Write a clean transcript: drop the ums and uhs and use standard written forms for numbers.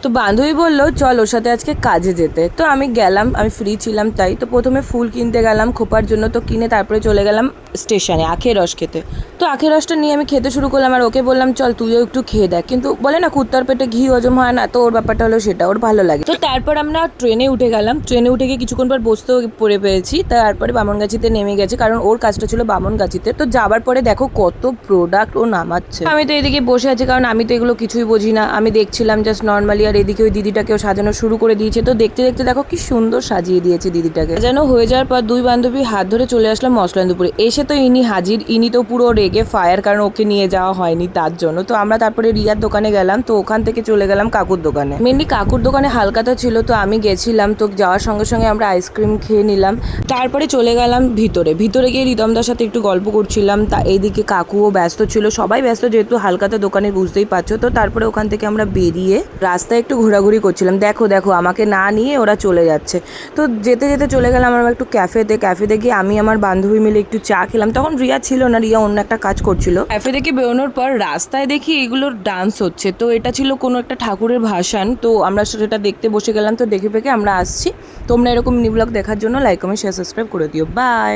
তো বান্ধবী বললো চল ওর সাথে আজকে কাজে যেতে। তো আমি গেলাম, আমি ফ্রি ছিলাম তাই। তো প্রথমে ফুল কিনতে গেলাম খোপার জন্য, তো কিনে তারপরে চলে গেলাম স্টেশনে আখের রস খেতে। তো আখের রসটা নিয়ে আমি খেতে শুরু করলাম, আর ওকে বললাম চল তুইও একটু খেয়ে দেখ, কিন্তু বলে না কুত্তার পেটে ঘি হজম হয় না, তো ওর ব্যাপারটা হলো সেটা, ওর ভালো লাগে। তো তারপর আমরা ট্রেনে উঠে গেলাম, ট্রেনে উঠে গিয়ে কিছুক্ষণ পর বসতেও পড়ে পেয়েছি। তারপরে বামনগাছিতে নেমে গেছে, কারণ ওর কাজটা ছিল বামনগাছিতে। তো যাবার পরে দেখো কত প্রোডাক্ট ও নামাচ্ছে, আমি তো এদিকে বসে আছি, কারণ আমি তো এগুলো কিছুই বুঝি না, আমি দেখছিলাম জাস্ট নর্মালি। আর এদিকে ওই দিদিটাকেও সাজানো শুরু করে দিয়েছে। তো দেখতে দেখতে দেখো কি সুন্দর সাজিয়ে দিয়েছে দিদিটাকে। সাজানো হয়ে যাওয়ার পর দুই বান্ধবী হাত ধরে চলে আসলাম মসলান্দপুরে। এসে তো ইনি হাজির, ইনি তো পুরো রেগে ফায়ার, কারণ ওকে নিয়ে যাওয়া হয়নি তার জন্য। তো আমরা তারপরে রিয়ার দোকানে গেলাম, তো ওখান থেকে চলে গেলাম কাকুর দোকানে। মেনলি কাকুর দোকানে হালকাতা ছিল, তো আমি গেছিলাম। তো যাওয়ার সঙ্গে সঙ্গে আমরা আইসক্রিম খেয়ে নিলাম। তারপরে চলে গেলাম ভিতরে। ভিতরে গিয়ে রিতমদার সাথে একটু গল্প করছিলাম। তা এইদিকে কাকুও ব্যস্ত ছিল, সবাই ব্যস্ত, যেহেতু হালকাতা দোকানে বুঝতেই পারছো। তো তারপরে ওখান থেকে আমরা বেরিয়ে রাস্তায় একটু ঘোরাঘুরি করছিলাম। দেখো দেখো আমাকে না নিয়ে ওরা চলে যাচ্ছে। তো যেতে যেতে চলে গেলাম আমরা একটু ক্যাফেতে গিয়ে আমি আমার বান্ধবী মিলে একটু চা খেলাম। তখন রিয়া ছিল না, রিয়া অন্য একটা কাজ করছিল। ক্যাফে থেকে বেরোনোর পর রাস্তায় দেখি এগুলোর ডান্স হচ্ছে। তো এটা ছিল কোনো একটা ঠাকুরের ভাসান, তো আমরা সেটা দেখতে বসে গেলাম। তো দেখে পেকে আমরা আসছি। তোমরা এরকম মিনি ব্লগ দেখার জন্য লাইক কমেন্ট শেয়ার সাবস্ক্রাইব করে দিও। বাই।